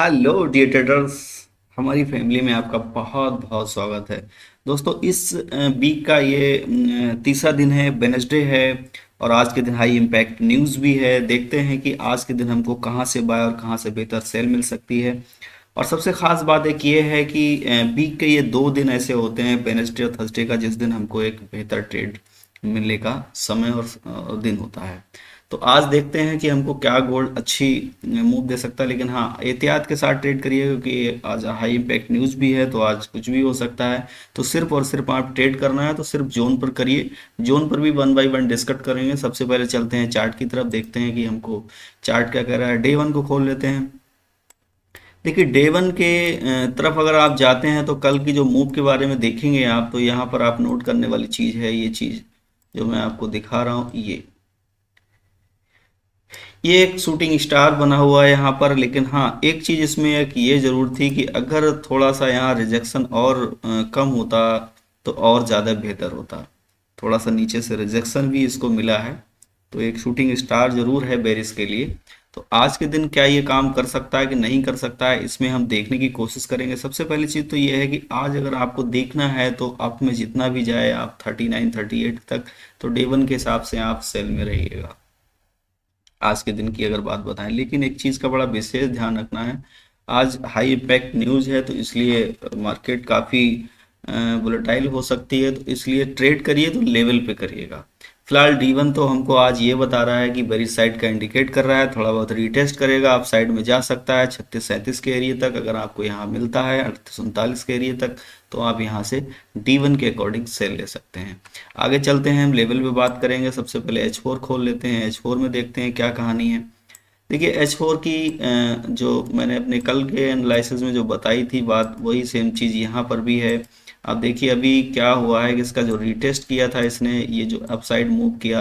Hello dear traders. हमारी family में आपका बहुत बहुत स्वागत है। दोस्तों, इस वीक का ये तीसरा दिन है, वेडनेसडे है। और आज के दिन हाई इम्पैक्ट न्यूज़ भी है। देखते हैं कि आज के दिन हमको कहां से बाय और कहां से बेहतर सेल मिल सकती है। और सबसे खास बात एक ये है कि वीक के ये 2 दिन ऐसे होते हैं, वेडनेसडे और थर्सडे का, जिस दिन हमको एक बेहतर ट्रेड मिलने का समय और दिन होता है। तो आज देखते हैं कि हमको क्या गोल्ड अच्छी मूव दे सकता है। लेकिन हाँ, एहतियात के साथ ट्रेड करिए, क्योंकि आज हाई इम्पैक्ट न्यूज़ भी है, तो आज कुछ भी हो सकता है। तो सिर्फ और सिर्फ आप ट्रेड करना है तो सिर्फ जोन पर करिए। जोन पर भी वन बाय वन डिस्कस करेंगे। सबसे पहले चलते हैं चार्ट की तरफ, देखते हैं कि हमको चार्ट क्या कह रहा है। डे वन को खोल लेते हैं। देखिए, डे वन के तरफ अगर आप जाते हैं तो कल की जो मूव के बारे में देखेंगे आप, तो यहाँ पर आप नोट करने वाली चीज़ है ये चीज़ जो मैं आपको दिखा रहा हूँ। ये एक शूटिंग स्टार बना हुआ है यहाँ पर। लेकिन हाँ, एक चीज़ इसमें एक ये ज़रूर थी कि अगर थोड़ा सा यहाँ रिजेक्शन और कम होता तो और ज़्यादा बेहतर होता। थोड़ा सा नीचे से रिजेक्शन भी इसको मिला है, तो एक शूटिंग स्टार ज़रूर है बेरिस के लिए। तो आज के दिन क्या ये काम कर सकता है कि नहीं कर सकता है, इसमें हम देखने की कोशिश करेंगे। सबसे पहली चीज़ तो ये है कि आज अगर आपको देखना है तो अप में जितना भी जाए आप 39 38 तक, तो डे वन के हिसाब से आप सेल में रहिएगा। आज के दिन की अगर बात बताएं, लेकिन एक चीज़ का बड़ा विशेष ध्यान रखना है। आज हाई इम्पैक्ट न्यूज़ है, तो इसलिए मार्केट काफ़ी वोलेटाइल हो सकती है। तो इसलिए ट्रेड करिए तो लेवल पे करिएगा। फिलहाल D1 तो हमको आज ये बता रहा है कि बेरिश साइड का इंडिकेट कर रहा है, थोड़ा बहुत रीटेस्ट करेगा, आप साइड में जा सकता है 36 37 के एरिया तक। अगर आपको यहाँ मिलता है 38 39 के एरिया तक, तो आप यहाँ से D1 के अकॉर्डिंग सेल ले सकते हैं। आगे चलते हैं, हम लेवल पे बात करेंगे। सबसे पहले H4 खोल लेते हैं। H4 में देखते हैं क्या कहानी है। देखिए, H4 की जो मैंने अपने कल के एनालिसिस में जो बताई थी बात, वही सेम चीज़ यहाँ पर भी है। आप देखिए अभी क्या हुआ है कि इसका जो रीटेस्ट किया था इसने, ये जो अपसाइड मूव किया,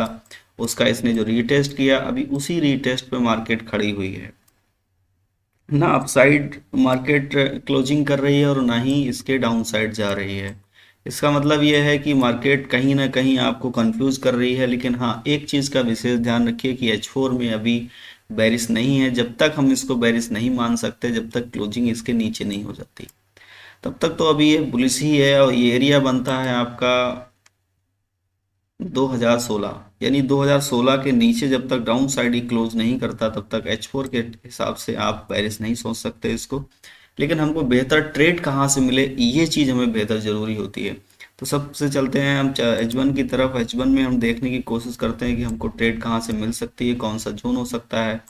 उसका इसने जो रीटेस्ट किया, अभी उसी रीटेस्ट पे मार्केट खड़ी हुई है ना। अपसाइड मार्केट क्लोजिंग कर रही है और ना ही इसके डाउन साइड जा रही है। इसका मतलब ये है कि मार्केट कहीं ना कहीं आपको कंफ्यूज कर रही है। लेकिन हाँ, एक चीज़ का विशेष ध्यान रखिए कि H4 में अभी बेरिश नहीं है। जब तक हम इसको बेरिश नहीं मान सकते, जब तक क्लोजिंग इसके नीचे नहीं हो जाती, तब तक तो अभी ये बुलिश ही है। और ये एरिया बनता है आपका 2016, यानी 2016 के नीचे जब तक डाउन साइड ही क्लोज नहीं करता, तब तक H4 के हिसाब से आप बेरिश नहीं सोच सकते इसको। लेकिन हमको बेहतर ट्रेड कहाँ से मिले, ये चीज़ हमें बेहतर ज़रूरी होती है। तो सबसे चलते हैं हम H1 की तरफ। H1 में हम देखने की कोशिश करते हैं कि हमको ट्रेड कहाँ से मिल सकती है, कौन सा जोन हो सकता है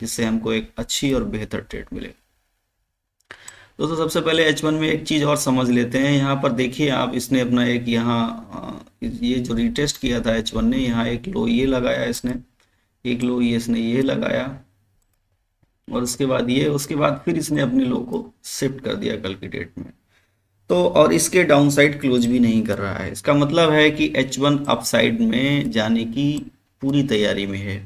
जिससे हमको एक अच्छी और बेहतर ट्रेड मिले। दोस्तों, सबसे पहले H1 में एक चीज़ और समझ लेते हैं। यहाँ पर देखिए आप, इसने अपना एक यहाँ ये जो रीटेस्ट किया था H1 ने, यहाँ एक लो ये लगाया इसने, एक लो ये इसने ये लगाया, और उसके बाद ये, उसके बाद फिर इसने अपने लो को शिफ्ट कर दिया कल की डेट में। तो और इसके डाउन साइड क्लोज भी नहीं कर रहा है। इसका मतलब है कि H1 अपसाइड में जाने की पूरी तैयारी में है।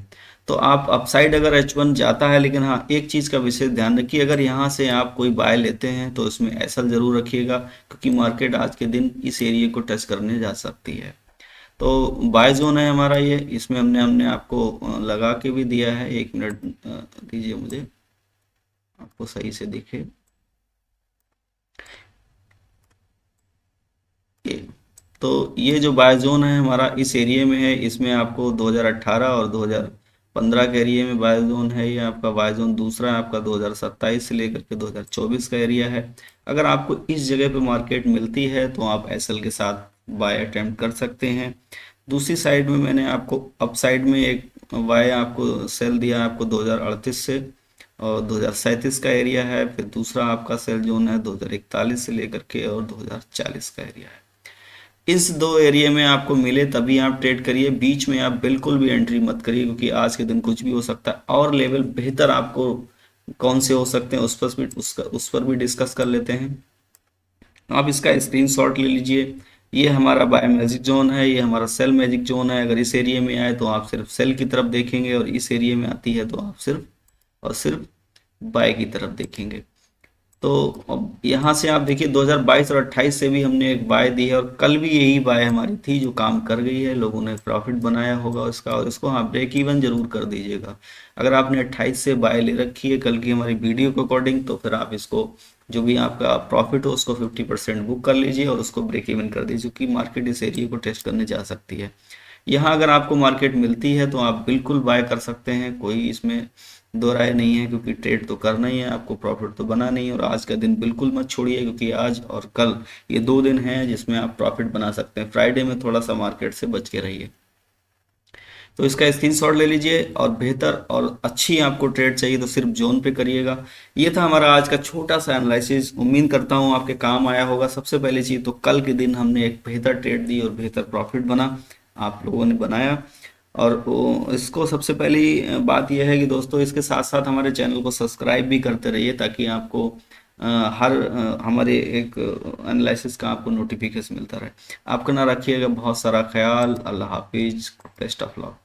तो आप अपसाइड अगर H1 जाता है, लेकिन हाँ, एक चीज़ का विशेष ध्यान रखिए, अगर यहाँ से आप कोई बाय लेते हैं तो इसमें एसएल जरूर रखिएगा, क्योंकि मार्केट आज के दिन इस एरिया को टच करने जा सकती है। तो बाय जोन है हमारा ये, इसमें हमने हमने आपको लगा के भी दिया है। 1 मिनट दीजिए मुझे, आपको सही से दिखे ये। तो ये जो बाय जोन है हमारा इस एरिया में है। इसमें आपको 2018 और 2015 के एरिया में बाय जोन है। ये आपका बाय जोन दूसरा है, आपका 2027 से लेकर के 2024 का एरिया है। अगर आपको इस जगह पे मार्केट मिलती है तो आप एसएल के साथ बाय अटेम्प्ट कर सकते हैं। दूसरी साइड में मैंने आपको अप साइड में एक बाय आपको सेल दिया, आपको 2038 से, और 2037 का एरिया है। फिर दूसरा आपका सेल जोन है 2041 से लेकर के और 2040 का एरिया है। इस दो एरिया में आपको मिले तभी आप ट्रेड करिए। बीच में आप बिल्कुल भी एंट्री मत करिए, क्योंकि आज के दिन कुछ भी हो सकता है। और लेवल बेहतर आपको कौन से हो सकते हैं उस पर भी डिस्कस कर लेते हैं। आप इसका स्क्रीनशॉट ले लीजिए। ये हमारा बाय मैजिक जोन है, ये हमारा सेल मैजिक जोन है। अगर इस एरिया में आए तो आप सिर्फ सेल की तरफ देखेंगे, और इस एरिया में आती है तो आप सिर्फ और सिर्फ बाय की तरफ देखेंगे। तो अब यहाँ से आप देखिए 2022 और 28 से भी हमने एक बाय दी है और कल भी यही बाय हमारी थी जो काम कर गई है, लोगों ने प्रॉफिट बनाया होगा उसका, और इसको हाँ ब्रेक इवन जरूर कर दीजिएगा। अगर आपने 28 से बाय ले रखी है कल की हमारी वीडियो के अकॉर्डिंग, तो फिर आप इसको जो भी आपका प्रॉफिट हो उसको 50% बुक कर लीजिए और उसको ब्रेक इवन कर दीजिए, क्योंकि मार्केट इस एरिया को टेस्ट करने जा सकती है। यहाँ अगर आपको मार्केट मिलती है तो आप बिल्कुल बाय कर सकते हैं, कोई इसमें दो राय नहीं है, क्योंकि ट्रेड तो करना ही है, आपको प्रॉफिट तो बना नहीं है। और आज का दिन बिल्कुल मत छोड़िए, क्योंकि आज और कल ये 2 दिन हैं जिसमें आप प्रॉफिट बना सकते हैं। फ्राइडे में थोड़ा सा मार्केट से बच के रहिए। तो इसका स्क्रीनशॉट ले लीजिए, और बेहतर और अच्छी आपको ट्रेड चाहिए तो सिर्फ जोन पे करिएगा। ये था हमारा आज का छोटा सा एनालिसिस, उम्मीद करता हूँ आपके काम आया होगा। सबसे पहली चीज़ तो कल के दिन हमने एक बेहतर ट्रेड दी और बेहतर प्रॉफिट बना, आप लोगों ने बनाया। और इसको सबसे पहली बात यह है कि दोस्तों इसके साथ साथ हमारे चैनल को सब्सक्राइब भी करते रहिए, ताकि आपको हर हमारे एक एनालिसिस का आपको नोटिफिकेशन मिलता रहे। आपका ना रखिएगा बहुत सारा ख्याल। अल्लाह हाफिज, बेस्ट ऑफ लक।